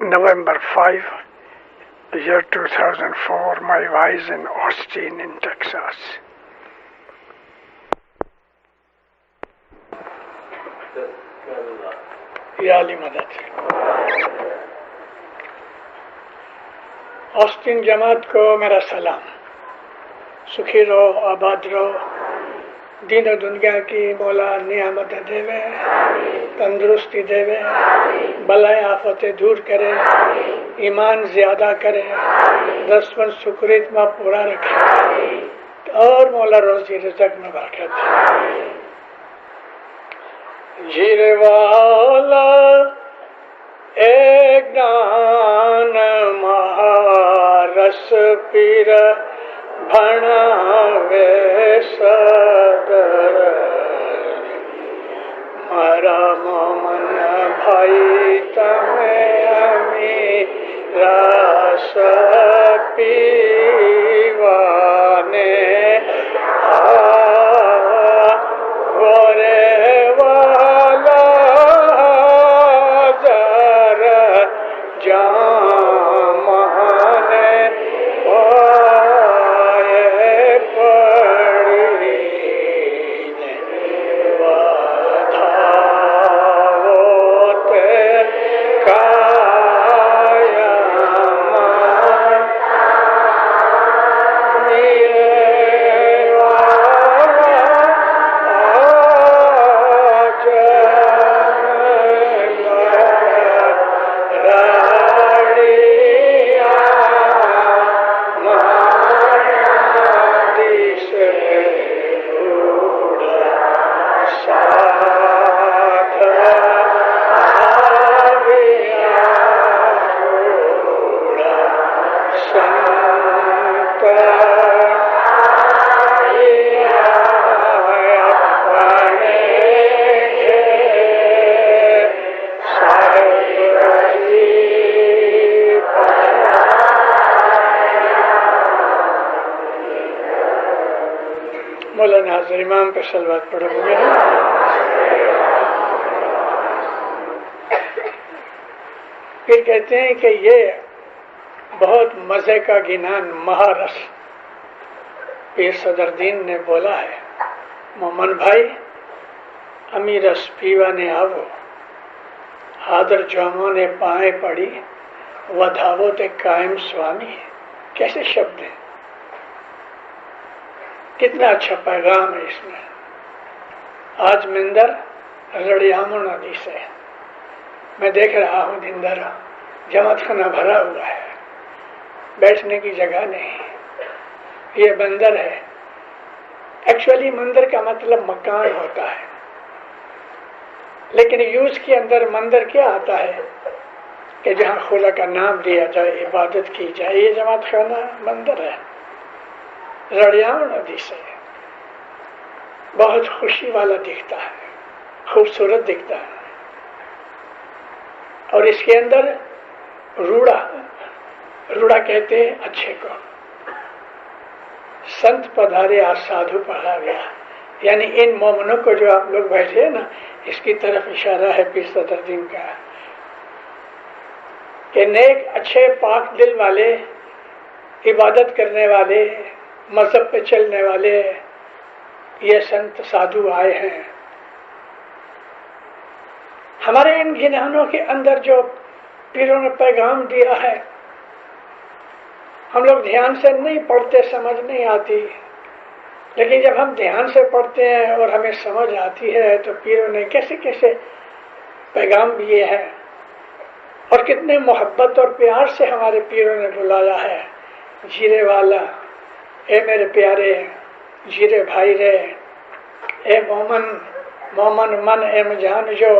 November 5, year 2004, my wife in Austin in Texas. یا علی مدد. Aston جماعت کو میرا سلام. سکھی رہو، آباد رہو، دین و دنیا کی مولا نعمت دے، تندرستی دے، بلائیں آفتیں دور کرے، ایمان زیادہ کرے، دسمن شکریت میں پورا رکھے اور مولا روزی رزق میں برکت دے. جیرے والا ایک دان مہارس پیر بھناوے صدر مارا مومن بھائی تمہیں امی راس پیوانے گورے مولانا حاضر امام پر صلوات پڑھو گے. پھر کہتے ہیں کہ یہ بہت مزے کا گنان مہارس پیر صدر دین نے بولا ہے. مومن بھائی امی رس پیوا نے آو حاضر جاموں نے پائیں پڑی ودھاو تے قائم سوامی. کیسے شبد ہیں، کتنا اچھا پیغام ہے اس میں. آج مندر رڑیاموں ندی سے میں دیکھ رہا ہوں دندر جماعت خانہ بھرا ہوا ہے، بیٹھنے کی جگہ نہیں. یہ بندر ہے. ایکچولی مندر کا مطلب مکان ہوتا ہے، لیکن یوز کے اندر مندر کیا آتا ہے کہ جہاں خدا کا نام لیا جائے، عبادت کی جائے. یہ جماعت خانہ مندر ہے. رڑیاؤں ندی سے بہت خوشی والا دکھتا ہے، خوبصورت دکھتا ہے. اور اس کے اندر روڑا کہتے ہیں اچھے کو. سنت پدھارے آج سادھو پڑھا گیا، یعنی ان مومنوں کو جو آپ لوگ بیٹھے ہیں نا، اس کی طرف اشارہ ہے پیر صدر دین کا کہ نیک اچھے پاک دل والے، عبادت کرنے والے، مذہب پہ چلنے والے یہ سنت سادھو آئے ہیں. ہمارے ان گنانوں کے اندر جو پیروں نے پیغام دیا ہے، ہم لوگ دھیان سے نہیں پڑھتے، سمجھ نہیں آتی. لیکن جب ہم دھیان سے پڑھتے ہیں اور ہمیں سمجھ آتی ہے تو پیروں نے کیسے کیسے پیغام دیے ہیں اور کتنے محبت اور پیار سے ہمارے پیروں نے بلایا ہے. جیرے والا اے میرے پیارے جیرے بھائی رے، اے مومن من اے مجان، جو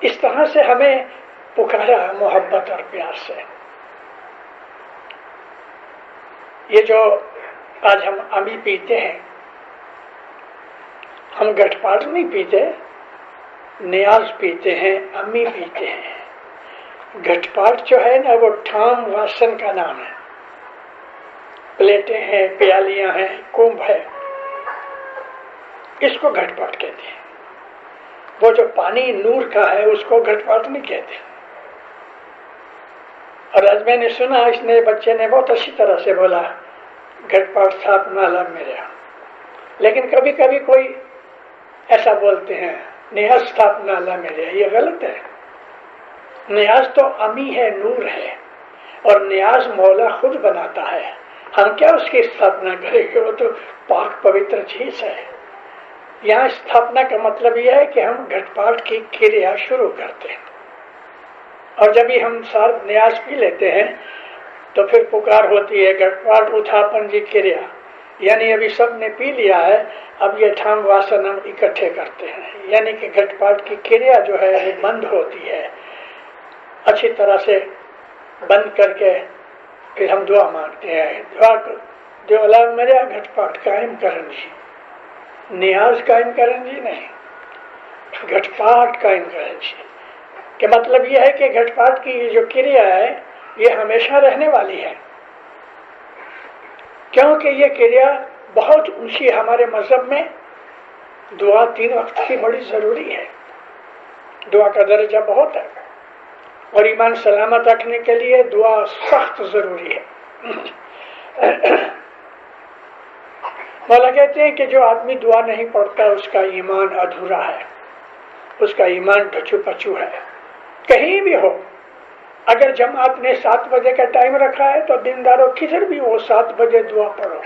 اس طرح سے ہمیں پکارا محبت اور پیار سے. یہ جو آج ہم امی پیتے ہیں، ہم گٹھ پاٹ نہیں پیتے، نیاز پیتے ہیں، امی پیتے ہیں. گٹھ پاٹ جو ہے نا وہ ٹھام واسن کا نام ہے. پلیٹیں ہیں، پیالیاں ہیں، کمبھ ہے، اس کو گھٹ پاٹ کہتے ہیں. وہ جو پانی نور کا ہے اس کو گھٹ پاٹ نہیں کہتے. اور آج میں نے سنا اس نئے بچے نے بہت اچھی طرح سے بولا گھٹ پاٹ استھاپنا میرے یہاں، لیکن کبھی کبھی کوئی ایسا بولتے ہیں نیاز استھاپنا میرے یہاں، یہ غلط ہے۔ نیاز تو امی ہے، نور ہے، اور نیاز مولا خود بناتا ہے، ہم کیا اس کی استھاپنا کریں گے، وہ تو پاک پوتر چیز ہے۔ یہاں استھاپنا کا مطلب یہ ہے کہ ہم گھٹ پاٹ کی کریا شروع کرتے ہیں، اور جب ہی ہم سار نیاز پی لیتے ہیں تو پھر پکار ہوتی ہے گھٹ پاٹ اتھاپن جی کریا، یعنی ابھی سب نے پی لیا ہے، اب یہ ٹھام واسن ہم اکٹھے کرتے ہیں، یعنی کہ گھٹ پاٹ کی کریا جو ہے وہ بند ہوتی ہے، اچھی طرح سے بند کر کے پھر ہم دعا مانگتے ہیں، دعا جو اللہ میرے گھٹ پاٹ قائم کرن جی، نیاز قائم کرن جی نہیں، گھٹ پاٹ قائم کرن جی، کہ مطلب یہ ہے کہ گھٹ پاٹ کی جو کریا ہے یہ ہمیشہ رہنے والی ہے، کیونکہ یہ کریا بہت اونچی، ہمارے مذہب میں دعا 3 وقت کی بڑی ضروری ہے، دعا کا درجہ بہت ہے، اور ایمان سلامت رکھنے کے لیے دعا سخت ضروری ہے۔ مولا کہتے ہیں کہ جو آدمی دعا نہیں پڑھتا اس کا ایمان ادھورا ہے، اس کا ایمان ڈھچو پچو ہے، کہیں بھی ہو۔ اگر جماعت نے 7 بجے کا ٹائم رکھا ہے تو دینداروں کدھر بھی ہو 7 بجے دعا پڑھو،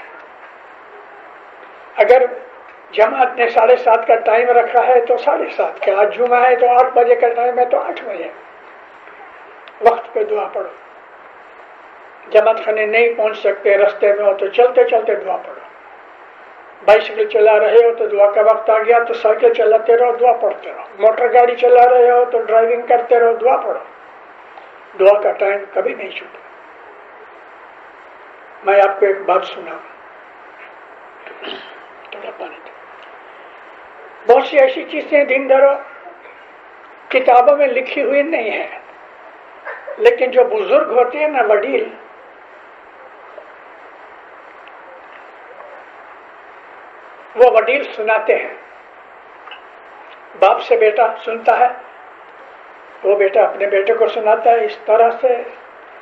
اگر جماعت نے 7:30 کا ٹائم رکھا ہے تو 7:30 کا، آج جمعہ ہے تو 8 بجے کا ٹائم ہے تو 8 بجے وقت پہ دعا پڑھو۔ جماعت خانے نہیں پہنچ سکتے، رستے میں ہو تو چلتے چلتے دعا پڑھو، بائسکل چلا رہے ہو تو دعا کا وقت آ گیا تو سائیکل چلاتے رہو، دعا پڑھتے رہو، موٹر گاڑی چلا رہے ہو تو ڈرائیونگ کرتے رہو، دعا پڑھو، دعا کا ٹائم کبھی نہیں چھوٹا۔ میں آپ کو ایک بات سناؤں، تھوڑا پانی دو۔ بہت سی ایسی چیزیں دینداروں کتابوں میں لکھی ہوئی نہیں ہیں، لیکن جو بزرگ ہوتے ہیں نا، وڈیل، وہ وڈیل سناتے ہیں، باپ سے بیٹا سنتا ہے، وہ بیٹا اپنے بیٹے کو سناتا ہے، اس طرح سے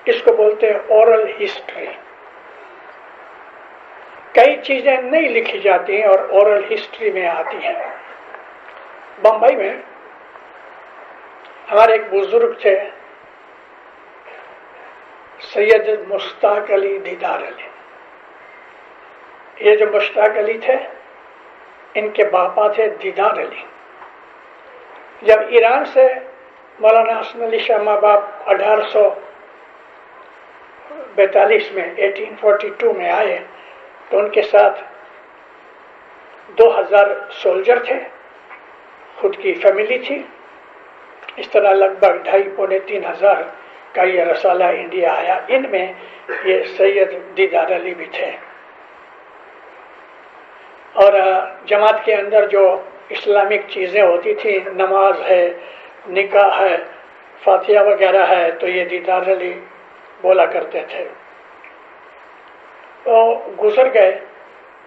اس کو بولتے ہیں اورل ہسٹری۔ کئی چیزیں نہیں لکھی جاتی ہیں اور اورل ہسٹری میں آتی ہیں۔ بمبئی میں ہمارے ایک بزرگ تھے سید مشتاق علی دیدار علی، یہ جو مشتاق علی تھے ان کے باپا تھے دیدار علی۔ جب ایران سے مولانا حسن علی شاہ ماں باپ 1842 میں 1842 میں آئے تو ان کے ساتھ 2000 سولجر تھے، خود کی فیملی تھی، اس طرح لگ بھگ 2.5-3 ہزار کا یہ رسالہ انڈیا آیا، ان میں یہ سید دیدار علی بھی تھے۔ اور جماعت کے اندر جو اسلامک چیزیں ہوتی تھیں، نماز ہے، نکاح ہے، فاتحہ وغیرہ ہے، تو یہ دیدار علی بولا کرتے تھے۔ تو گزر گئے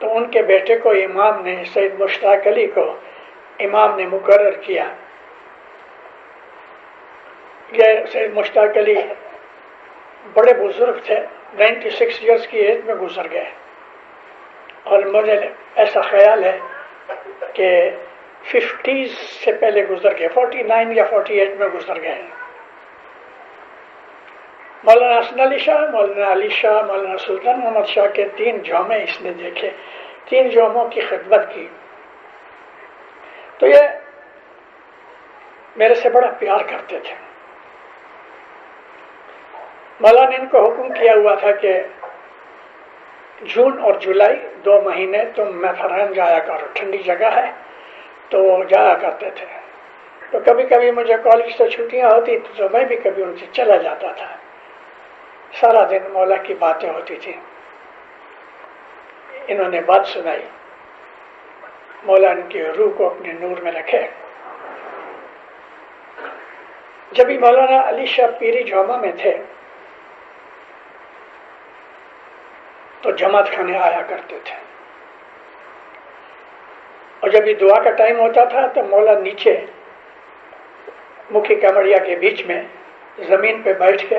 تو ان کے بیٹے کو امام نے، سید مشتاق علی کو امام نے مقرر کیا۔ یہ سید مشتاق علی بڑے بزرگ تھے، 96 ایئرس کی ایج میں گزر گئے، اور مجھے ایسا خیال ہے کہ 50s سے پہلے گزر گئے، 49 یا 48 میں گزر گئے۔ مولانا حسن علی شاہ، مولانا علی شاہ، مولانا سلطان محمد شاہ کے 3 جومے اس نے دیکھے، 3 جوموں کی خدمت کی۔ تو یہ میرے سے بڑا پیار کرتے تھے۔ مولا نے ان کو حکم کیا ہوا تھا کہ جون اور جولائی 2 مہینے تم میتھران جایا کرو، ٹھنڈی جگہ ہے، تو جایا کرتے تھے۔ تو کبھی کبھی مجھے کالج سے چھٹیاں ہوتی تو میں بھی کبھی ان سے چلا جاتا تھا، سارا دن مولا کی باتیں ہوتی تھیں۔ انہوں نے بات سنائی، مولا ان کی روح کو اپنے نور میں رکھے۔ جب ہی مولانا علی شاہ پیری جوما میں تھے تو جماعت خانے آیا کرتے تھے، اور جب یہ دعا کا ٹائم ہوتا تھا تو مولا نیچے مکھی کمڑیا کے بیچ میں زمین پہ بیٹھ کے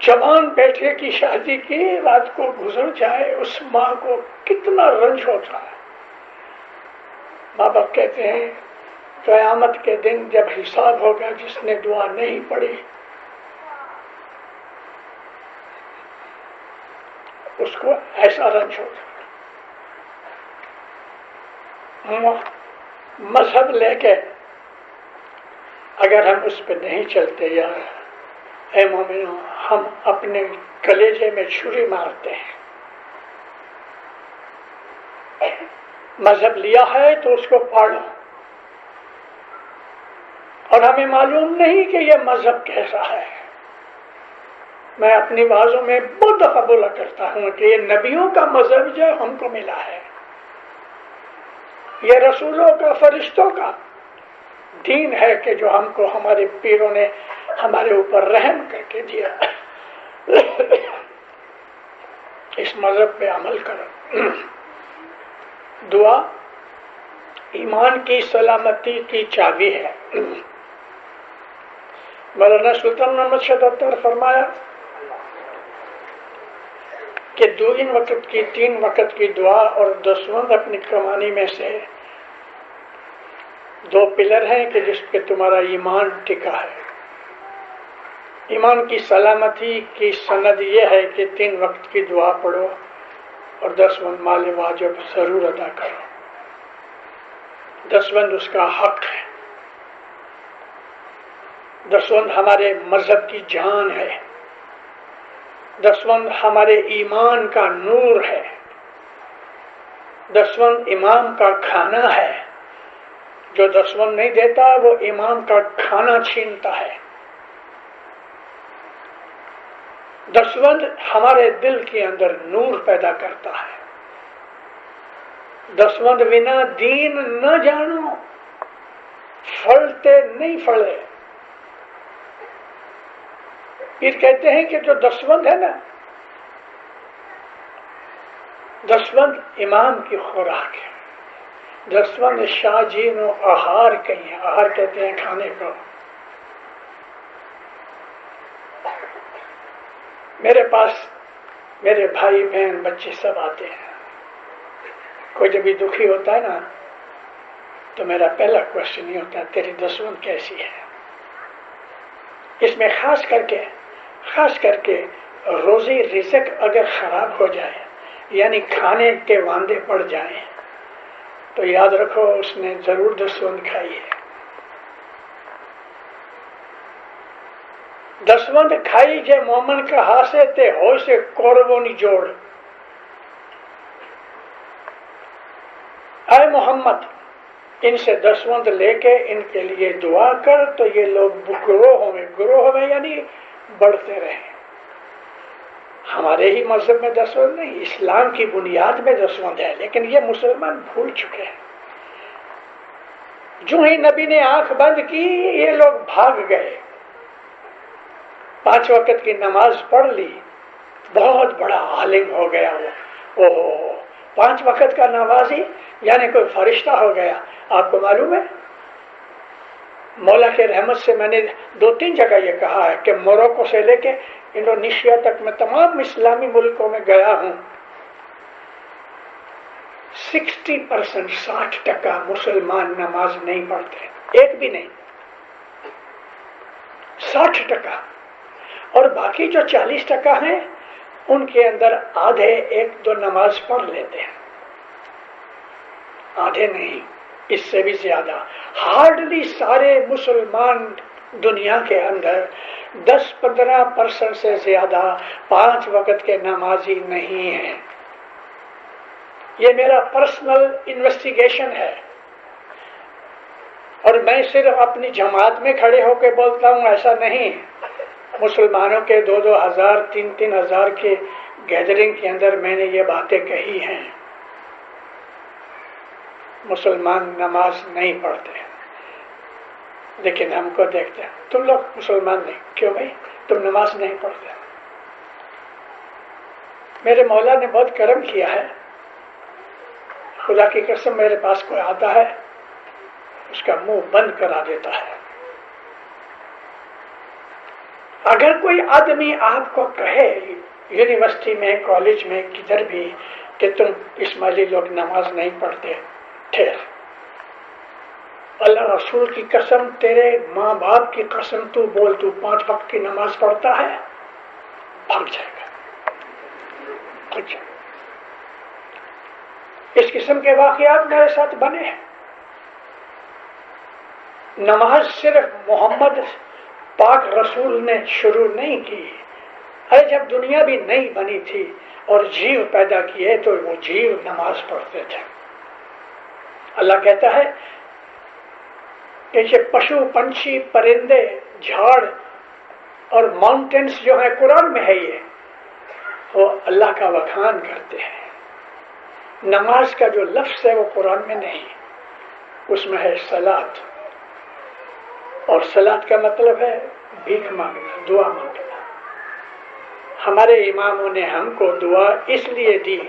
جوان بیٹے کی شادی کی رات کو گزر جائے، اس ماں کو کتنا رنج ہوتا ہے۔ ماں باپ کہتے ہیں قیامت کے دن جب حساب ہوگا جس نے دعا نہیں پڑھی اس کو ایسا رنج ہوتا ہے۔ مذہب لے کے اگر ہم اس پہ نہیں چلتے یار، اے مومنوں، ہم اپنے کلیجے میں چھری مارتے ہیں۔ مذہب لیا ہے تو اس کو پاڑو، اور ہمیں معلوم نہیں کہ یہ مذہب کیسا ہے۔ میں اپنی بازوں میں بہت دفعہ بولا کرتا ہوں کہ یہ نبیوں کا مذہب جو ہم کو ملا ہے، یہ رسولوں کا، فرشتوں کا دین ہے کہ جو ہم کو ہمارے پیروں نے ہمارے اوپر رحم کر کے دیا۔ اس مذہب پہ عمل کرو۔ دعا ایمان کی سلامتی کی چابی ہے۔ مولانا سلطان محمد شاہ دفتر فرمایا کہ تین وقت کی دعا اور دسوند اپنی کمانی میں سے دو پلر ہیں کہ جس پہ تمہارا ایمان ٹکا ہے۔ ایمان کی سلامتی کی سند یہ ہے کہ 3 وقت کی دعا پڑھو اور 10 مال واجب ضرور ادا کرو۔ 10 اس کا حق ہے۔ 10 ہمارے مذہب کی جان ہے۔ 10 ہمارے ایمان کا نور ہے۔ 10 امام کا کھانا ہے۔ جو 10 نہیں دیتا وہ امام کا کھانا چھینتا ہے۔ 10 ہمارے دل کے اندر نور پیدا کرتا ہے۔ 10 بنا دین نہ جانو، پھلتے نہیں پھلے۔ پھر کہتے ہیں کہ جو 10 ہے نا، 10 امام کی خوراک ہے۔ 10 شاہ جی نو آہار کہیں، آہار کہتے ہیں کھانے کو۔ میرے پاس میرے بھائی بہن بچے سب آتے ہیں۔ کوئی جب بھی دکھی ہوتا ہے نا تو میرا پہلا کوشچن یہ ہوتا ہے تیری 10 کیسی ہے۔ اس میں خاص کر کے روزی رزق اگر خراب ہو جائے، یعنی کھانے کے واندے پڑ جائیں، تو یاد رکھو اس نے ضرور 10 کھائی ہے۔ 10 کھائی جے مومن کا ہاسے تے ہو سے کوربو نی جوڑ۔ اے محمد، ان سے 10 لے کے ان کے لیے دعا کر تو یہ لوگ گروہ میں یعنی بڑھتے رہیں۔ ہمارے ہی مذہب میں 10 نہیں، اسلام کی بنیاد میں 10 ہے، لیکن یہ مسلمان بھول چکے ہیں۔ جو ہی نبی نے آنکھ بند کی یہ لوگ بھاگ گئے۔ 5 وقت کی نماز پڑھ لی، بہت بڑا عالم ہو گیا وہ۔ 5 وقت کا نمازی یعنی کوئی فرشتہ ہو گیا۔ آپ کو معلوم ہے مولا کے رحمت سے میں نے 2-3 جگہ یہ کہا ہے کہ موروکو سے لے کے انڈونیشیا تک میں تمام اسلامی ملکوں میں گیا ہوں۔ 60% مسلمان نماز نہیں پڑھتے، ایک بھی نہیں، 60%۔ اور باقی جو 40% ہیں ان کے اندر آدھے 1-2 نماز پڑھ لیتے ہیں، آدھے نہیں، اس سے بھی زیادہ۔ ہارڈلی سارے مسلمان دنیا کے اندر 10-15% سے زیادہ 5 وقت کے نمازی نہیں ہیں۔ یہ میرا پرسنل انویسٹیگیشن ہے، اور میں صرف اپنی جماعت میں کھڑے ہو کے بولتا ہوں، ایسا نہیں۔ مسلمانوں کے 2-2 ہزار 3-3 ہزار کے گیدرنگ کے اندر میں نے یہ باتیں کہی ہیں۔ مسلمان نماز نہیں پڑھتے، لیکن ہم کو دیکھتے ہیں تم لوگ مسلمان نہیں، کیوں بھائی تم نماز نہیں پڑھتے؟ میرے مولا نے بہت کرم کیا ہے، خدا کی قسم میرے پاس کوئی آتا ہے اس کا منہ بند کرا دیتا ہے۔ اگر کوئی آدمی آپ کو کہے یونیورسٹی میں، کالج میں، کدھر بھی کہ تم اسماعیلی لوگ نماز نہیں پڑھتے، ٹھہر، اللہ رسول کی قسم، تیرے ماں باپ کی قسم، تو بول تو 5 وقت کی نماز پڑھتا ہے، بھاگ جائے گا۔ اچھا، اس قسم کے واقعات میرے ساتھ بنے ہیں۔ نماز صرف محمد پاک رسول نے شروع نہیں کی، ارے جب دنیا بھی نہیں بنی تھی اور جیو پیدا کیے تو وہ جیو نماز پڑھتے تھے۔ اللہ کہتا ہے کہ یہ پشو، پنچھی، پرندے، جھاڑ اور ماؤنٹینز جو ہیں، قرآن میں ہے یہ، وہ اللہ کا بخان کرتے ہیں۔ نماز کا جو لفظ ہے وہ قرآن میں نہیں، اس میں ہے صلاۃ، اور صلاۃ کا مطلب ہے بھیک مانگنا، دعا مانگنا۔ ہمارے اماموں نے ہم کو دعا اس لیے دی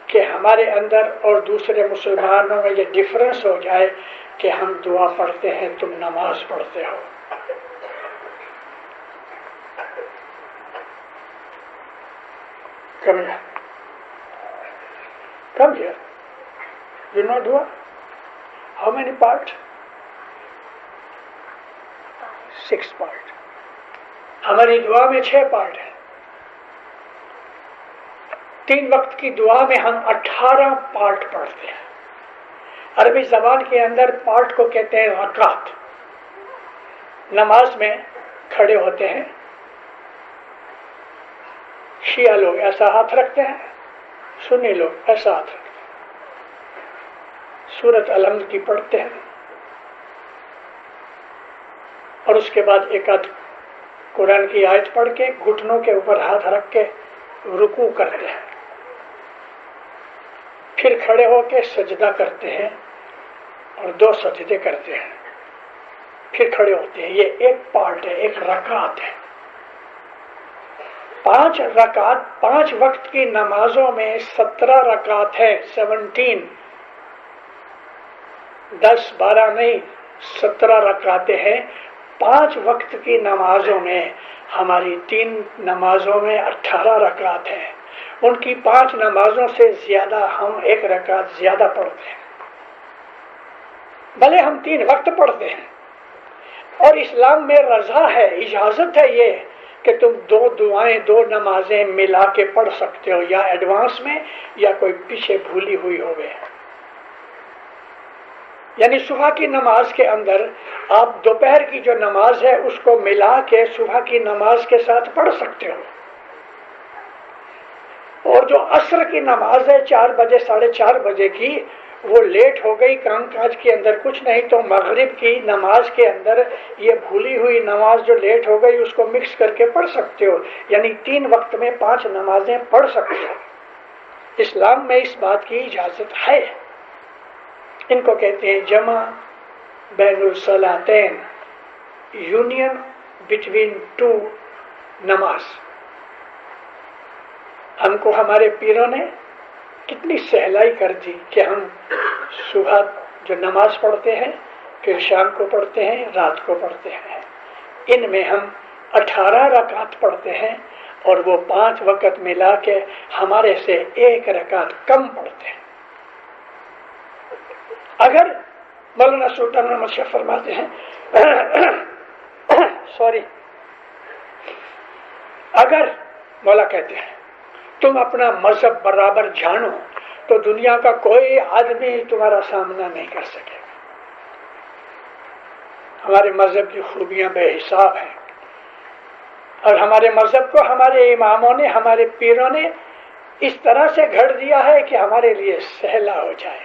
کہ ہمارے اندر اور دوسرے مسلمانوں میں یہ ڈفرنس ہو جائے کہ ہم دعا پڑھتے ہیں، تم نماز پڑھتے ہو۔ Come here. You know dua? How many parts? 6 part. ہماری دعا میں 6 پارٹ ہیں۔ 3 وقت کی دعا میں ہم 18 پارٹ پڑھتے ہیں۔ عربی زبان کے اندر پارٹ کو کہتے ہیں رکعت۔ نماز میں کھڑے ہوتے ہیں، شیعہ لوگ ایسا ہاتھ رکھتے ہیں، سنی لوگ ایسا ہاتھ رکھتے ہیں، سورۃ الحمد کی پڑھتے ہیں، اور اس کے بعد ایک آدھ قرآن کی آیت پڑھ کے گھٹنوں کے اوپر ہاتھ رکھ کے رکوع کرتے ہیں، پھر کھڑے ہو کے سجدہ کرتے ہیں اور 2 سجدے کرتے ہیں، پھر کھڑے ہوتے ہیں۔ یہ ایک پارٹ ہے، ایک رکعت ہے۔ 5 رکعت 5 وقت کی نمازوں میں 17 رکعت ہے، 17، 10 12 نہیں، 17 رکعتیں ہیں۔ 5 وقت کی نمازوں میں، ہماری 3 نمازوں میں 18 رکعت ہیں، ان کی 5 نمازوں سے زیادہ ہم 1 رکعت زیادہ پڑھتے ہیں، بھلے ہم 3 وقت پڑھتے ہیں۔ اور اسلام میں رضا ہے، اجازت ہے یہ کہ تم 2 دعائیں 2 نمازیں ملا کے پڑھ سکتے ہو، یا ایڈوانس میں یا کوئی پیچھے بھولی ہوئی ہوگی۔ یعنی صبح کی نماز کے اندر آپ دوپہر کی جو نماز ہے اس کو ملا کے صبح کی نماز کے ساتھ پڑھ سکتے ہو، اور جو عصر کی نماز ہے 4 بجے 4:30 بجے کی، وہ لیٹ ہو گئی، کام کاج کے اندر کچھ نہیں، تو مغرب کی نماز کے اندر یہ بھولی ہوئی نماز جو لیٹ ہو گئی اس کو مکس کر کے پڑھ سکتے ہو، یعنی 3 وقت میں 5 نمازیں پڑھ سکتے ہو۔ اسلام میں اس بات کی اجازت ہے۔ ان کو کہتے ہیں جمع بین الصلاتین، یونین بٹوین 2 نماز۔ ہم کو ہمارے پیروں نے کتنی سہلائی کر دی کہ ہم صبح جو نماز پڑھتے ہیں، پھر شام کو پڑھتے ہیں، رات کو پڑھتے ہیں، ان میں ہم 18 رکعت پڑھتے ہیں، اور وہ 5 وقت ملا کے ہمارے سے 1 رکعت کم پڑھتے ہیں۔ اگر مولانا سلطان احمد شاہ فرماتے ہیں اگر مولا کہتے ہیں تم اپنا مذہب برابر جانو تو دنیا کا کوئی آدمی تمہارا سامنا نہیں کر سکے گا۔ ہمارے مذہب کی خوبیاں بے حساب ہیں، اور ہمارے مذہب کو ہمارے اماموں نے، ہمارے پیروں نے اس طرح سے گھڑ دیا ہے کہ ہمارے لیے سہلا ہو جائے۔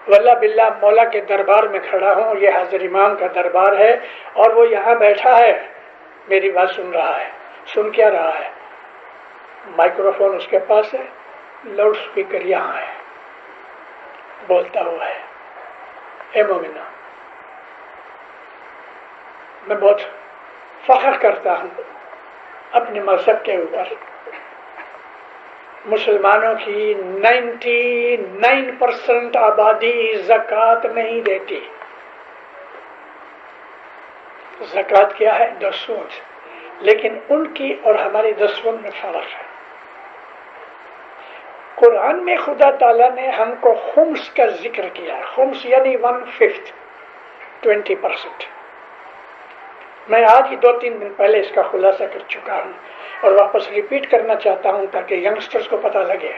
واللہ باللہ مولا کے دربار میں کھڑا ہوں، یہ حضرت امام کا دربار ہے، اور وہ یہاں بیٹھا ہے، میری بات سن رہا ہے۔ سن کیا رہا ہے؟ مائکروفون اس کے پاس ہے، لاؤڈ سپیکر یہاں ہے، بولتا ہوا ہے۔ اے مومنہ، میں بہت فخر کرتا ہوں اپنے مذہب کے اوپر۔ مسلمانوں کی 99% آبادی زکوٰۃ نہیں دیتی، زکوٰۃ کیا ہے؟ 2 سود، لیکن ان کی اور ہماری 10 سود میں فرق ہے۔ قرآن میں خدا تعالیٰ نے ہم کو خمس کا ذکر کیا، خمس یعنی 1/5، 20%۔ میں آج ہی 2-3 دن پہلے اس کا خلاصہ کر چکا ہوں اور واپس ریپیٹ کرنا چاہتا ہوں تاکہ ینگسٹرز کو پتہ لگے۔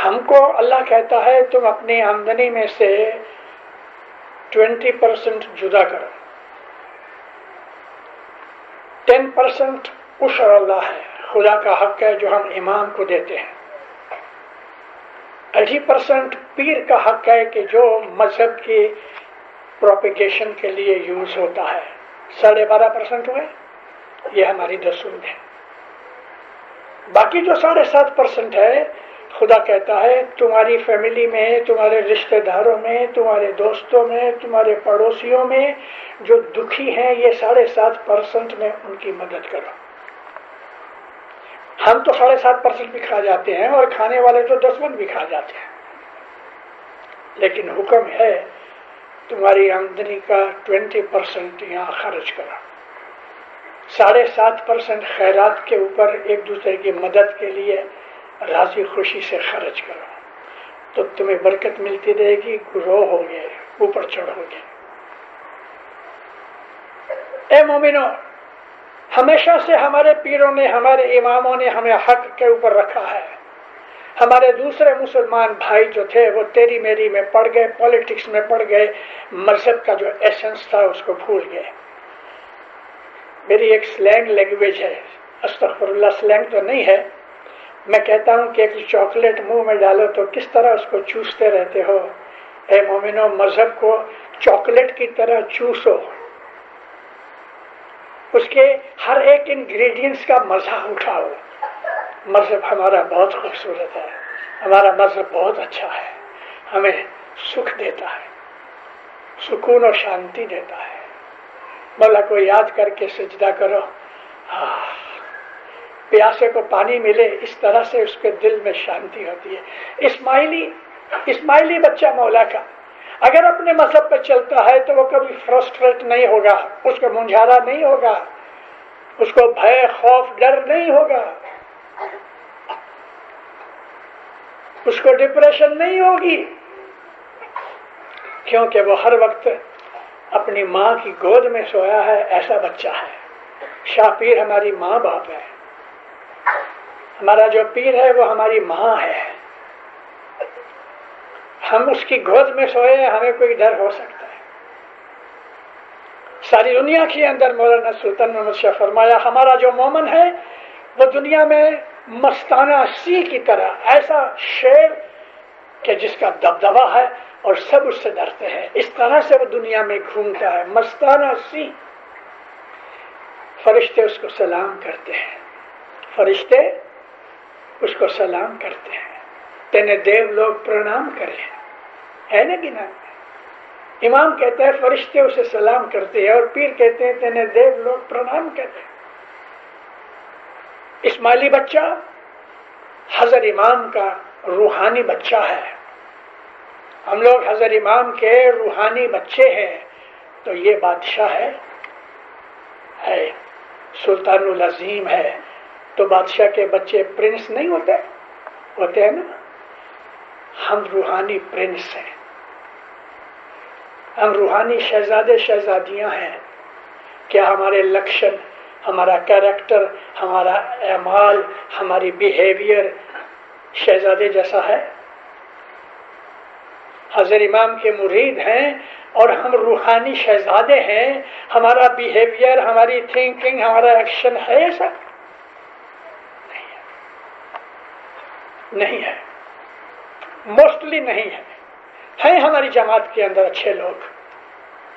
ہم کو اللہ کہتا ہے تم اپنی آمدنی میں سے 20% جدا کرو، 10% عشر اللہ ہے، خدا کا حق ہے جو ہم امام کو دیتے ہیں، 80% پیر کا حق ہے کہ جو مذہب کی پروپیگیشن کے لیے یوز ہوتا ہے، 12.5% ہوئے، یہ ہماری 10 سود ہے۔ باقی جو 7.5% ہے، خدا کہتا ہے تمہاری فیملی میں، تمہارے رشتہ داروں میں، تمہارے دوستوں میں، تمہارے پڑوسیوں میں جو دکھی ہیں، یہ 7.5% میں ان کی مدد کرو۔ ہم تو 7.5% بھی کھا جاتے ہیں اور کھانے والے تو 10 بھی کھا جاتے ہیں، لیکن حکم ہے تمہاری آمدنی کا 20% یہاں خرچ کرو، 7.5% خیرات کے اوپر ایک دوسرے کی مدد کے لیے راضی خوشی سے خرچ کرو، تو تمہیں برکت ملتی رہے گی، گرو ہوگے، اوپر چڑھو گے۔ اے مومنو، ہمیشہ سے ہمارے پیروں نے، ہمارے اماموں نے ہمیں حق کے اوپر رکھا ہے۔ ہمارے دوسرے مسلمان بھائی جو تھے وہ تیری میری میں پڑ گئے، پالیٹکس میں پڑ گئے، مذہب کا جو ایسنس تھا اس کو بھول گئے۔ میری ایک سلینگ لینگویج ہے، استغفر اللہ، سلینگ تو نہیں ہے، میں کہتا ہوں کہ ایک چاکلیٹ منہ میں ڈالو تو کس طرح اس کو چوستے رہتے ہو۔ اے مومنو، مذہب کو چاکلیٹ کی طرح چوسو، اس کے ہر ایک انگریڈینٹس کا مزہ اٹھاؤ۔ مذہب ہمارا بہت خوبصورت ہے، ہمارا مذہب بہت اچھا ہے، ہمیں سکھ دیتا ہے، سکون اور شانتی دیتا ہے۔ مولا کو یاد کر کے سجدہ کرو، پیاسے کو پانی ملے، اس طرح سے اس کے دل میں شانتی ہوتی ہے۔ اسماعیلی بچہ مولا کا اگر اپنے مذہب پہ چلتا ہے تو وہ کبھی فرسٹریٹ نہیں ہوگا، اس کو منجھارا نہیں ہوگا، اس کو بھے، خوف، ڈر نہیں ہوگا، اس کو ڈپریشن نہیں ہوگی، کیونکہ وہ ہر وقت اپنی ماں کی گود میں سویا ہے۔ ایسا بچہ ہے۔ شاہ پیر ہماری ماں باپ ہے، ہمارا جو پیر ہے وہ ہماری ماں ہے، ہم اس کی گود میں سوئے ہیں، ہمیں کوئی ڈر ہو سکتا ہے؟ ساری دنیا کے اندر مولانا سلطان محمد شاہ فرمایا ہمارا جو مومن ہے وہ دنیا میں مستانہ سی کی طرح، ایسا شیر کہ جس کا دبدبا ہے اور سب اس سے ڈرتے ہیں، اس طرح سے وہ دنیا میں گھومتا ہے، مستانہ سی۔ فرشتے اس کو سلام کرتے ہیں، فرشتے اس کو سلام کرتے ہیں، تینے دیو لوگ پرنام کریں، ہے نا گنا؟ امام کہتا ہے فرشتے اسے سلام کرتے ہیں اور پیر کہتے ہیں تینے دیو لوگ پرنام کرتے ہیں۔ اسماعیلی بچہ حضرت امام کا روحانی بچہ ہے، ہم لوگ حضرت امام کے روحانی بچے ہیں، تو یہ بادشاہ ہے سلطان العظیم ہے، تو بادشاہ کے بچے پرنس نہیں ہوتے ہیں نا؟ ہم روحانی پرنس ہیں، ہم روحانی شہزادے شہزادیاں ہیں۔ کیا ہمارے لکشن، ہمارا کیریکٹر، ہمارا اعمال، ہماری بیہیویئر شہزادے جیسا ہے؟ حضرت امام کے مرید ہیں اور ہم روحانی شہزادے ہیں، ہمارا بیہیویئر، ہماری تھنکنگ، ہمارا ایکشن ہے ایسا؟ نہیں ہے، موسٹلی نہیں ہے۔ ہیں ہماری جماعت کے اندر اچھے لوگ،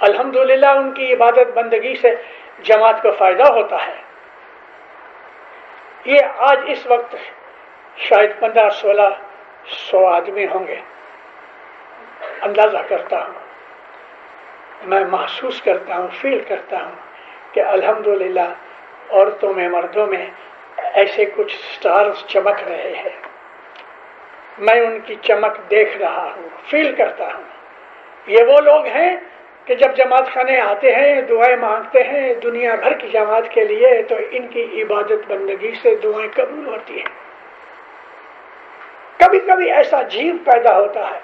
الحمدللہ ان کی عبادت بندگی سے جماعت کو فائدہ ہوتا ہے۔ یہ آج اس وقت شاید 1500-1600 آدمی ہوں گے، اندازہ کرتا ہوں، میں محسوس کرتا ہوں، فیل کرتا ہوں کہ الحمدللہ عورتوں میں، مردوں میں ایسے کچھ سٹارز چمک رہے ہیں، میں ان کی چمک دیکھ رہا ہوں، فیل کرتا ہوں۔ یہ وہ لوگ ہیں کہ جب جماعت خانے آتے ہیں دعائیں مانگتے ہیں دنیا بھر کی جماعت کے لیے تو ان کی عبادت بندگی سے دعائیں قبول ہوتی ہیں۔ کبھی کبھی ایسا جیو پیدا ہوتا ہے،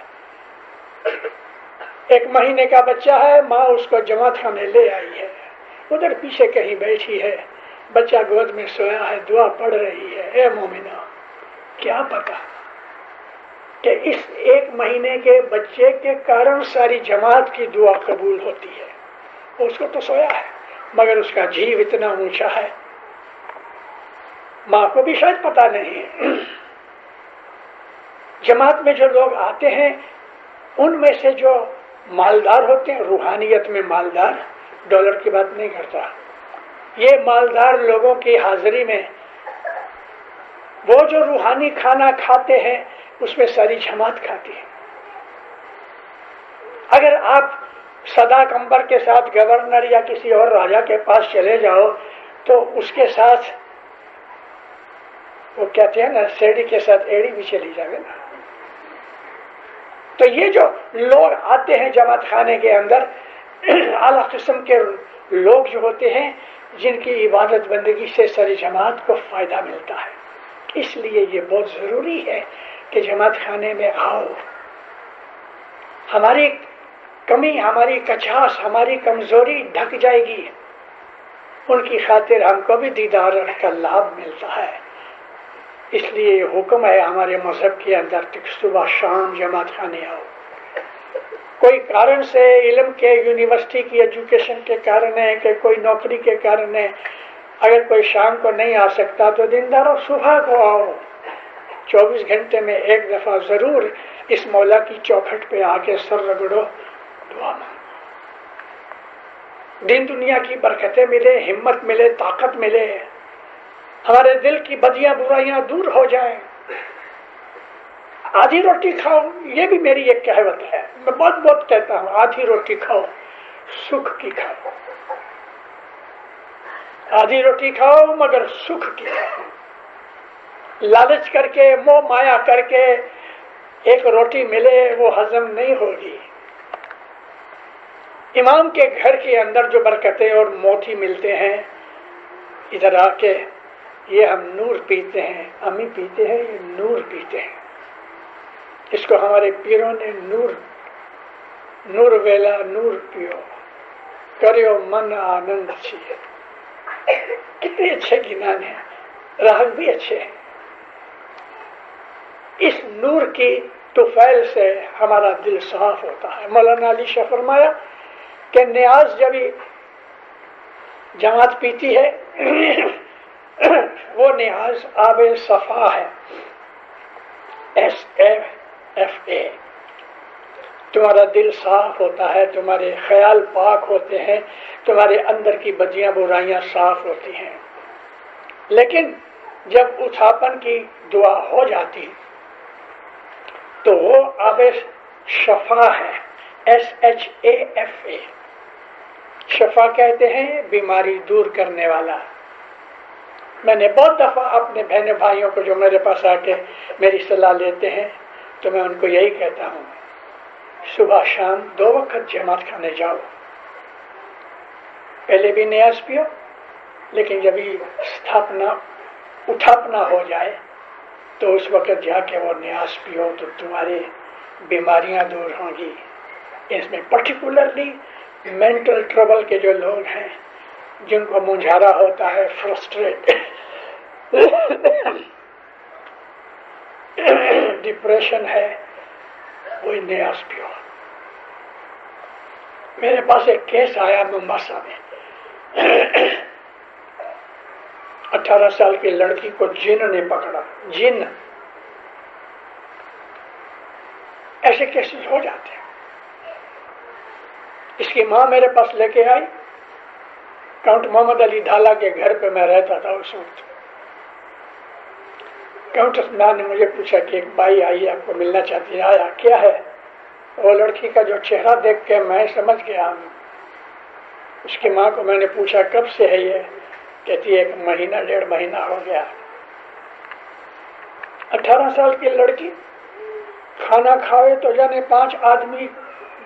1 مہینے کا بچہ ہے، ماں اس کو جماعت خانے لے آئی ہے، ادھر پیچھے کہیں بیٹھی ہے، بچہ گود میں سویا ہے، دعا پڑھ رہی ہے۔ اے مومنہ، کیا پتا کہ اس 1 مہینے کے بچے کے کارن ساری جماعت کی دعا قبول ہوتی ہے۔ اس کو تو سویا ہے مگر اس کا جیو اتنا اونچا ہے، ماں کو بھی شاید پتا نہیں۔ جماعت میں جو لوگ آتے ہیں ان میں سے جو مالدار ہوتے ہیں، روحانیت میں مالدار، ڈالر کی بات نہیں کرتا، یہ مالدار لوگوں کی حاضری میں وہ جو روحانی کھانا کھاتے ہیں اس میں ساری جماعت کھاتی ہے۔ اگر آپ صدا کمبر کے ساتھ گورنر یا کسی اور راجا کے پاس چلے جاؤ تو اس کے ساتھ وہ کہتے ہیں نا سیڑھی کے ساتھ ایڑی بھی چلی جائے نا۔ تو یہ جو لوگ آتے ہیں جماعت خانے کے اندر اعلیٰ قسم کے لوگ جو ہوتے ہیں جن کی عبادت بندگی سے ساری جماعت کو فائدہ ملتا ہے، اس لیے یہ بہت ضروری ہے کہ جماعت خانے میں آؤ۔ ہماری کمی، ہماری کچاس، ہماری کمزوری ڈھک جائے گی، ان کی خاطر ہم کو بھی دیدار کا لابھ ملتا ہے۔ اس لیے یہ حکم ہے ہمارے مذہب کے اندر کہ صبح شام جماعت خانے آؤ۔ کوئی کارن سے، علم کے، یونیورسٹی کی ایجوکیشن کے کارن ہے کہ کوئی نوکری کے کارن ہے، اگر کوئی شام کو نہیں آ سکتا تو دینداروں صبح کو آؤ، 24 گھنٹے میں 1 دفعہ ضرور اس مولا کی چوکھٹ پہ آ کے سر رگڑو، دعا مانگو، دین دنیا کی برکتیں ملے، ہمت ملے، طاقت ملے، ہمارے دل کی بدیاں برائیاں دور ہو جائیں۔ آدھی روٹی کھاؤ، یہ بھی میری ایک کہوت ہے، میں بہت بہت کہتا ہوں، آدھی روٹی کھاؤ سکھ کی کھاؤ، آدھی روٹی کھاؤ مگر سکھ کی کھاؤ۔ لالچ کر کے، موہ مایا کر کے ایک روٹی ملے وہ ہضم نہیں ہوگی۔ امام کے گھر کے اندر جو برکتیں اور موتی ملتے ہیں، ادھر آ کے یہ ہم نور پیتے ہیں، امی پیتے ہیں، یہ نور پیتے ہیں، اس کو ہمارے پیروں نے نور ویلا نور پیو کریو من آنند چیئے۔ کتنے اچھے گنان ہیں، راگ بھی اچھے ہیں۔ اس نور کی طفیل سے ہمارا دل صاف ہوتا ہے۔ مولانا علی شاہ فرمایا کہ نیاز جب جماعت پیتی ہے وہ نیاز آب صفا ہے، SAFA، تمہارا دل صاف ہوتا ہے، تمہارے خیال پاک ہوتے ہیں، تمہارے اندر کی بدیاں برائیاں صاف ہوتی ہیں۔ لیکن جب اٹھاپن کی دعا ہو جاتی تو وہ آب شفا ہے، SHAFA، شفا کہتے ہیں بیماری دور کرنے والا۔ میں نے بہت دفعہ اپنے بہن بھائیوں کو جو میرے پاس آ کے میری صلاح لیتے ہیں تو میں ان کو یہی کہتا ہوں، صبح شام 2 وقت جماعت خانے جاؤ، پہلے بھی نیاز پیو، لیکن جب اٹھاپنا ہو جائے تو اس وقت جا کے وہ نیاز پیو تو تمہاری بیماریاں دور ہوں گی۔ اس میں پرٹیکولرلی مینٹل ٹربل کے جو لوگ ہیں، جن کو منجھارا ہوتا ہے، فرسٹریٹ، ڈپریشن ہے، وہی نیاز پیو۔ میرے پاس ایک کیس آیا ممباسا میں، 18 سال کی لڑکی کو جن نے پکڑا، جن، ایسے کیسز ہو جاتے ہیں۔ اس کی ماں میرے پاس لے کے آئی، کاؤنٹ محمد علی ڈھالا کے گھر پہ میں رہتا تھا اس وقت۔ کاؤنٹر ماں نے مجھے پوچھا کہ ایک بائی آئی آپ کو ملنا چاہتی ہے، آیا کیا ہے؟ وہ لڑکی کا جو چہرہ دیکھ کے میں سمجھ گیا ہوں۔ اس کی ماں کو میں نے پوچھا کب سے ہے یہ؟ کہتی 1 مہینہ 1.5 مہینہ ہو گیا۔ 18 سال کی لڑکی کھانا کھاوے تو جانے 5 آدمی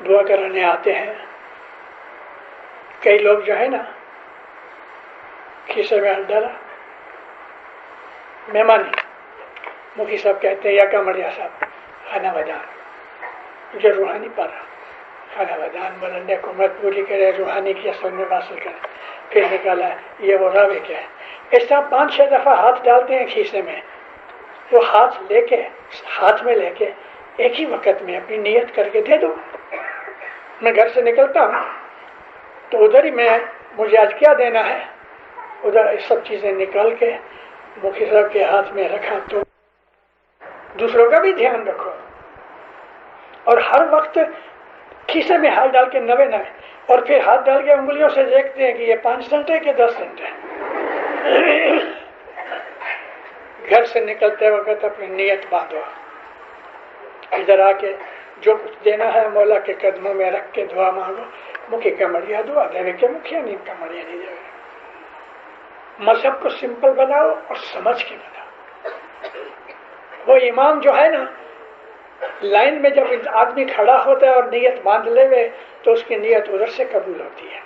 دعا کرانے آتے ہیں. کئی لوگ جو ہے نا کھیسے میں ہاتھ ڈالا، مہمانی مکھی صاحب کہتے ہیں یا کمریا صاحب خانہ بدان جو روحانی پر خانہ بدان بلندے کو مت پوری کرے، روحانی کی اصل میں حاصل کرے. پھر نکالا یہ وہ راوے کیا ہے. اس طرح 5-6 دفعہ ہاتھ ڈالتے ہیں کھیسے میں. وہ ہاتھ لے کے ہاتھ میں لے کے ایک ہی وقت میں اپنی نیت کر کے دے دو. میں گھر سے نکلتا ہوں تو ادھر ہی میں مجھے آج کیا دینا ہے ادھر یہ سب چیزیں نکال کے مکھی صاحب کے ہاتھ میں رکھا. تو دوسروں کا بھی دھیان رکھو اور ہر وقت کھیسے میں ہاتھ ڈال کے نوے اور پھر ہاتھ ڈال کے انگلیوں سے دیکھتے ہیں کہ یہ 5 سینٹ ہے کہ 10 سینٹ ہے. گھر سے نکلتے وقت اپنی نیت باندھو. ادھر آ کے جو کچھ دینا ہے مولا کے قدموں میں رکھ کے دعا مانگو. مکھی کمریا دعا دے کے مکھیا نہیں کمریا نہیں دے. مذہب کو سمپل بناؤ اور سمجھ کے بناؤ. وہ امام جو ہے نا لائن میں جب آدمی کھڑا ہوتا ہے اور نیت باندھ لے ہوئے تو اس کی نیت ادھر سے قبول ہوتی ہے.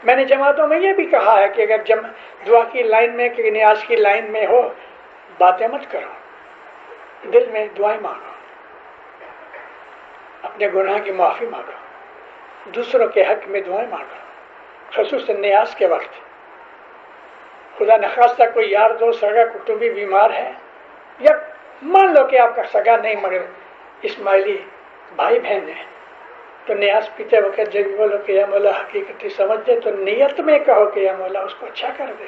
میں نے جماعتوں میں یہ بھی کہا ہے کہ اگر دعا کی لائن میں کہ نیاز کی لائن میں ہو باتیں مت کرو، دل میں دعائیں مانگو، اپنے گناہ کی معافی مانگو، دوسروں کے حق میں دعائیں مانگو. خصوصاً نیاز کے وقت خدا نخواستہ کوئی یار دوست سگا کٹمبی بیمار ہے یا مان لو کہ آپ کا سگا نہیں مگر اسماعیلی بھائی بہن ہے تو نیاز پیتے وقت جب بولو کہ یا مولا حقیقتی سمجھ دے تو نیت میں کہو کہ یا مولا اس کو اچھا کر دے،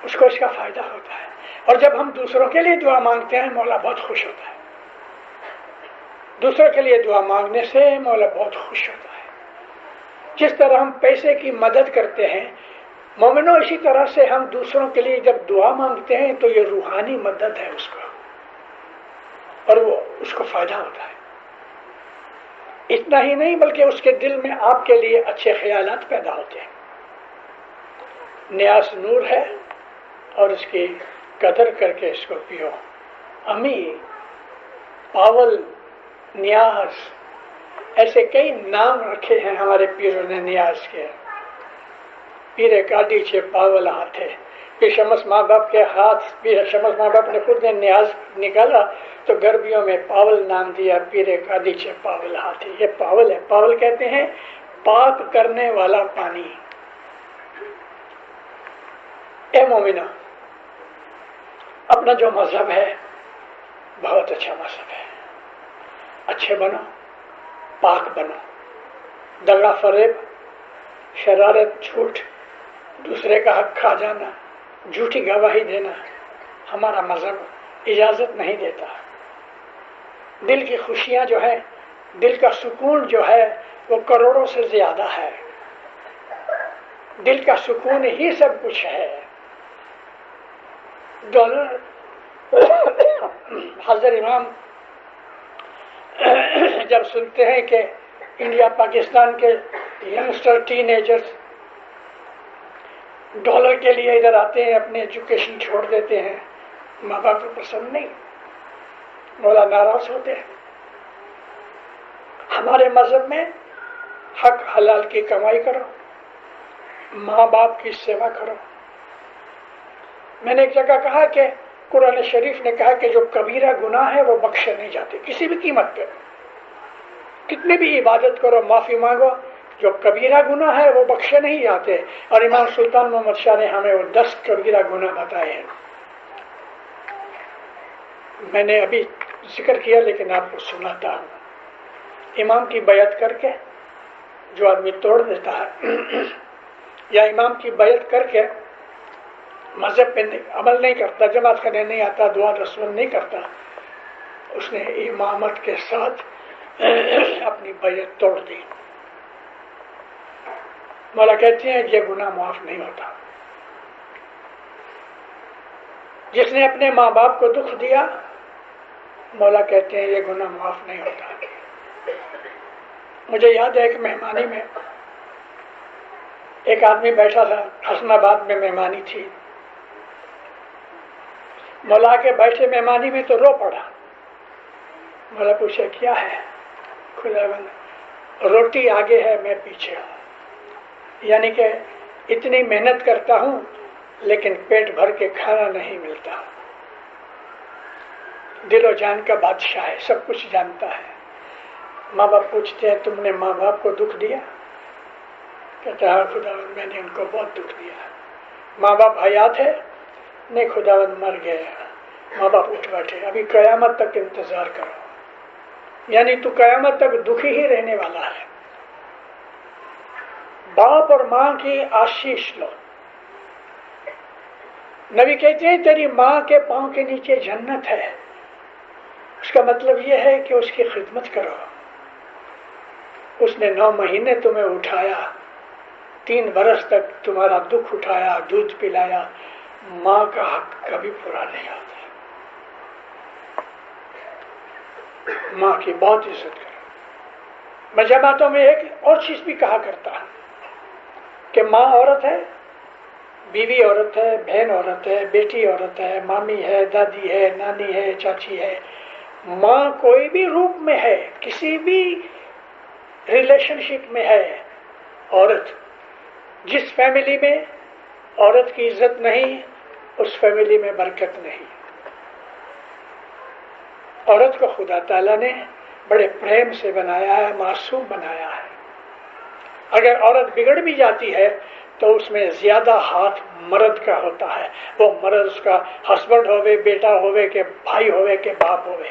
اس کو اس کا فائدہ ہوتا ہے. اور جب ہم دوسروں کے لیے دعا مانگتے ہیں مولا بہت خوش ہوتا ہے. دوسروں کے لیے دعا مانگنے سے مولا بہت خوش ہوتا ہے. جس طرح ہم پیسے کی مدد کرتے ہیں مومنوں، اسی طرح سے ہم دوسروں کے لیے جب دعا مانگتے ہیں تو یہ روحانی مدد ہے اس کو اور وہ اس کو فائدہ ہوتا ہے. اتنا ہی نہیں بلکہ اس کے دل میں آپ کے لیے اچھے خیالات پیدا ہوتے ہیں. نیاز نور ہے اور اس کی قدر کر کے اس کو پیو. امی، پاول، نیاز، ایسے کئی نام رکھے ہیں ہمارے پیروں نے نیاز کے. پیرے کاڈی چھے پاول ہاتھے. پھر شمس ماں باپ کے ہاتھ، پھر شمس ماں باپ نے خود نے نیاز نکالا تو گربیوں میں پاول نام دیا. پیرے کاڈی چھے پاول ہاتھے. یہ پاول ہے. پاول کہتے ہیں پاک کرنے والا پانی. اے مومنہ، اپنا جو مذہب ہے بہت اچھا مذہب ہے. اچھے بنو، پاک بنو. دغا فریب، شرارت، جھوٹ، دوسرے کا حق کھا جانا، جھوٹی گواہی دینا ہمارا مذہب اجازت نہیں دیتا. دل کی خوشیاں جو ہے، دل کا سکون جو ہے وہ کروڑوں سے زیادہ ہے. دل کا سکون ہی سب کچھ ہے. ڈالر حضرت امام جب سنتے ہیں کہ انڈیا پاکستان کے ینگسٹر ٹین ایجرز ڈالر کے لیے ادھر آتے ہیں، اپنے ایجوکیشن چھوڑ دیتے ہیں، ماں باپ کو پسند نہیں، مولا ناراض ہوتے ہیں. ہمارے مذہب میں حق حلال کی کمائی کرو، ماں باپ کی سیوا کرو. میں نے ایک جگہ کہا کہ قرآن شریف نے کہا کہ جو کبیرہ گناہ ہے وہ بخشے نہیں جاتے کسی بھی قیمت پہ. کتنی بھی عبادت کرو، معافی مانگو، جو کبیرہ گناہ ہے وہ بخشے نہیں جاتے. اور امام سلطان محمد شاہ نے ہمیں وہ 10 کبیرہ گناہ بتائے ہیں. میں نے ابھی ذکر کیا لیکن آپ کو سناتا ہوں. امام کی بیعت کر کے جو آدمی توڑ دیتا ہے یا امام کی بیعت کر کے مذہب پہ عمل نہیں کرتا، جماعت کرنے نہیں آتا، دعا رسول نہیں کرتا، اس نے امامت کے ساتھ اپنی بیعت توڑ دی. مولا کہتے ہیں یہ گناہ معاف نہیں ہوتا. جس نے اپنے ماں باپ کو دکھ دیا مولا کہتے ہیں یہ گناہ معاف نہیں ہوتا. مجھے یاد ہے ایک مہمانی میں ایک آدمی بیٹھا تھا، حسن آباد میں مہمانی تھی. مولا کے بیٹھے مہمانی میں تو رو پڑا. مولا پوچھا کیا ہے؟ خداوند روٹی آگے ہے میں پیچھے ہوں، یعنی کہ اتنی محنت کرتا ہوں لیکن پیٹ بھر کے کھانا نہیں ملتا۔ دل و جان کا بادشاہ ہے، سب کچھ جانتا ہے۔ ماں باپ پوچھتے ہیں تم نے ماں باپ کو دکھ دیا؟ کہتا ہے خداوند میں نے ان کو بہت دکھ دیا۔ ماں باپ حیات ہے؟ نہیں خداوند مر گئے۔ ماں باپ اٹھ بیٹھے، ابھی قیامت تک انتظار کرو، یعنی تو قیامت تک دکھی ہی رہنے والا ہے۔ باپ اور ماں کی آشیش لو۔ نبی کہتے ہیں تیری ماں کے پاؤں کے نیچے جنت ہے، اس کا مطلب یہ ہے کہ اس کی خدمت کرو۔ اس نے 9 مہینے تمہیں اٹھایا، 3 برس تک تمہارا دکھ اٹھایا، دودھ پلایا۔ ماں کا حق کبھی پورا نہیں ہوتا۔ ماں کی بہت عزت کرو۔ میں جماعتوں میں ایک اور چیز بھی کہا کرتا ہوں کہ ماں عورت ہے، بیوی عورت ہے، بہن عورت ہے، بیٹی عورت ہے، مامی ہے، دادی ہے، نانی ہے، چاچی ہے۔ ماں کوئی بھی روپ میں ہے، کسی بھی ریلیشن شپ میں ہے عورت، جس فیملی میں عورت کی عزت نہیں اس فیملی میں برکت نہیں۔ عورت کو خدا تعالیٰ نے بڑے پریم سے بنایا ہے، معصوم بنایا ہے۔ اگر عورت بگڑ بھی جاتی ہے تو اس میں زیادہ ہاتھ مرد کا ہوتا ہے، وہ مرد اس کا ہسبینڈ ہوئے، بیٹا ہوئے کہ بھائی ہوئے کہ باپ ہوئے۔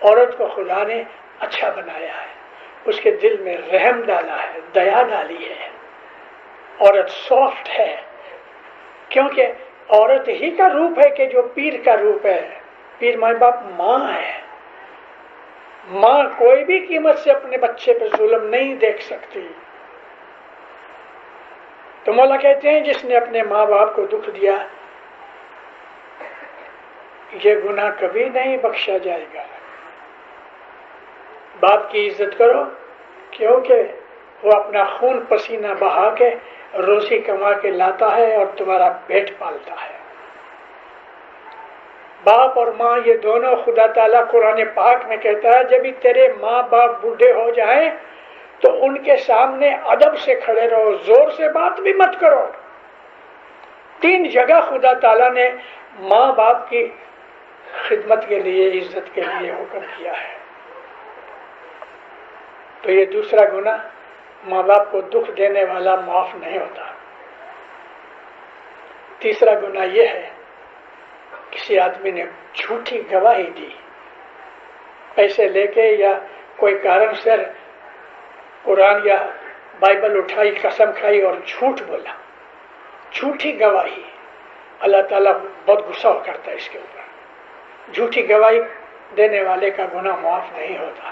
عورت کو خدا نے اچھا بنایا ہے، اس کے دل میں رحم ڈالا ہے، دیا ڈالی ہے۔ عورت سافٹ ہے، کیونکہ عورت ہی کا روپ ہے کہ جو پیر کا روپ ہے۔ پیر ماں باپ ماں ہے۔ ماں کوئی بھی قیمت سے اپنے بچے پہ ظلم نہیں دیکھ سکتی۔ تو مولا کہتے ہیں جس نے اپنے ماں باپ کو دکھ دیا یہ گناہ کبھی نہیں بخشا جائے گا۔ باپ کی عزت کرو کیونکہ وہ اپنا خون پسینہ بہا کے روزی کما کے لاتا ہے اور تمہارا پیٹ پالتا ہے۔ باپ اور ماں یہ دونوں خدا تعالیٰ قرآن پاک میں کہتا ہے جب بھی تیرے ماں باپ بوڑھے ہو جائیں تو ان کے سامنے ادب سے کھڑے رہو، زور سے بات بھی مت کرو۔ 3 جگہ خدا تعالیٰ نے ماں باپ کی خدمت کے لیے، عزت کے لیے حکم کیا ہے۔ تو یہ دوسرا گناہ، ماں باپ کو دکھ دینے والا معاف نہیں ہوتا۔ تیسرا گناہ یہ ہے کسی آدمی نے جھوٹی گواہی دی، پیسے لے کے یا کوئی کارن سے قرآن یا بائبل اٹھائی، قسم کھائی اور جھوٹ بولا، جھوٹی گواہی۔ اللہ تعالیٰ بہت غصہ کرتا ہے اس کے اوپر۔ جھوٹی گواہی دینے والے کا گناہ معاف نہیں ہوتا۔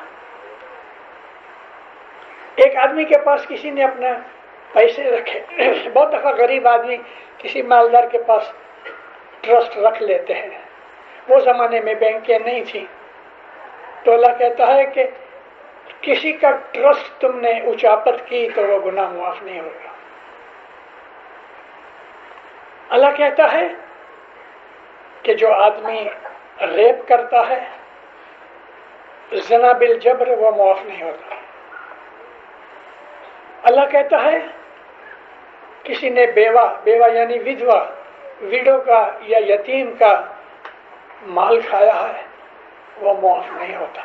ایک آدمی کے پاس کسی نے اپنا پیسے رکھے، بہت دفعہ غریب آدمی کسی مالدار کے پاس ٹرسٹ رکھ لیتے ہیں، وہ زمانے میں بینکیں نہیں تھیں، تو اللہ کہتا ہے کہ کسی کا ٹرسٹ تم نے اچاپت کی تو وہ گناہ معاف نہیں ہوگا۔ اللہ کہتا ہے کہ جو آدمی ریپ کرتا ہے، زنا بالجبر، وہ معاف نہیں ہوتا۔ اللہ کہتا ہے کسی نے بیوہ یعنی ویڈو کا یا یتیم کا مال کھایا ہے، وہ معاف نہیں ہوتا۔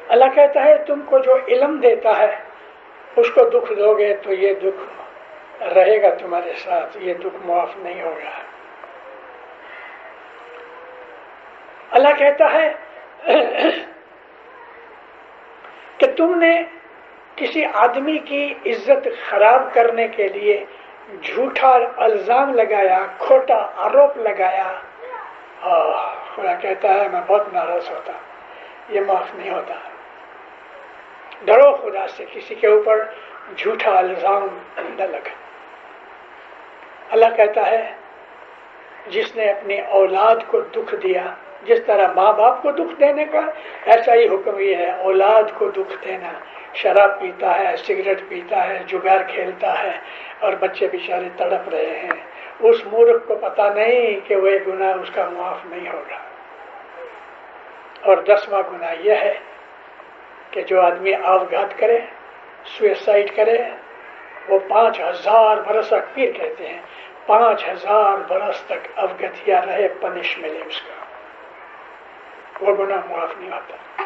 اللہ کہتا ہے تم کو جو علم دیتا ہے اس کو دکھ دو گے تو یہ دکھ رہے گا تمہارے ساتھ، یہ دکھ معاف نہیں ہوگا۔ اللہ کہتا ہے کہ تم نے کسی آدمی کی عزت خراب کرنے کے لیے جھوٹا الزام لگایا، کھوٹا آروپ لگایا، خدا کہتا ہے میں بہت ناراض ہوتا، یہ معاف نہیں ہوتا۔ ڈرو خدا سے، کسی کے اوپر جھوٹا الزام نہ لگا۔ اللہ کہتا ہے جس نے اپنی اولاد کو دکھ دیا، جس طرح ماں باپ کو دکھ دینے کا ایسا ہی حکم یہ ہے اولاد کو دکھ دینا۔ شراب پیتا ہے، سگریٹ پیتا ہے، جگار کھیلتا ہے اور بچے بیچارے تڑپ رہے ہیں، اس مورخ کو پتہ نہیں کہ وہ گناہ اس کا معاف نہیں ہوگا۔ اور 10واں گناہ یہ ہے کہ جو آدمی آوگھات کرے، سوئسائڈ کرے، وہ 5000 برس تک، پیر کہتے ہیں 5000 برس تک اوگتیا رہے، پنش ملے اس کا، وہ گناہ معاف نہیں ہوتا۔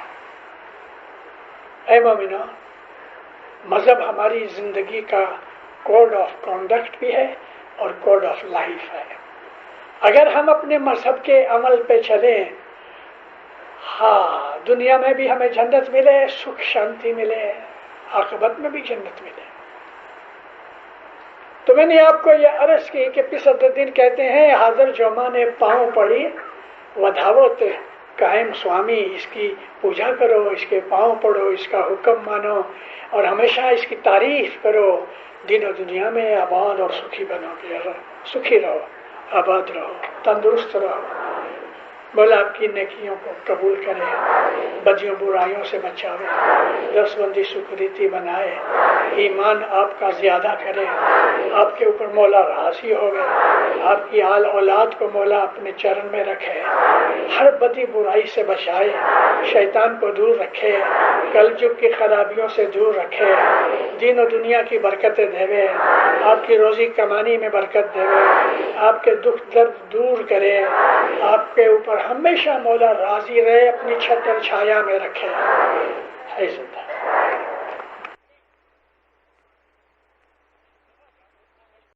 اے مومنو، مذہب ہماری زندگی کا کوڈ آف کانڈکٹ بھی ہے اور کوڈ آف لائف ہے۔ اگر ہم اپنے مذہب کے عمل پہ چلیں، ہاں دنیا میں بھی ہمیں جنت ملے، سکھ شانتی ملے، عاقبت میں بھی جنت ملے۔ تو میں نے آپ کو یہ عرض کی کہ پسددین کہتے ہیں حاضر جوما نے پاؤں پڑی ودھاوت قائم سوامی، اس کی پوجا کرو، اس کے پاؤں پڑو، اس کا حکم مانو اور ہمیشہ اس کی تعریف کرو، دین و دنیا میں آباد اور سکھی بنو گے، سکھی رہو، آباد رہو، تندرست رہو۔ مولا آپ کی نیکیوں کو قبول کرے، بدیوں برائیوں سے بچاوے، دستبندی سکریتی بنائے، ایمان آپ کا زیادہ کرے، آپ کے اوپر مولا راضی ہوگے، آپ کی آل اولاد کو مولا اپنے چرن میں رکھے، ہر بدی برائی سے بچائے، شیطان کو دور رکھے، کل جگ کی خرابیوں سے دور رکھے، دین و دنیا کی برکتیں دے، آپ کی روزی کمانی میں برکت دے، آپ کے دکھ درد دور کرے، آپ کے اوپر ہمیشہ مولا راضی رہے، اپنی چھتر چھایا میں رکھے۔ ہے زندہ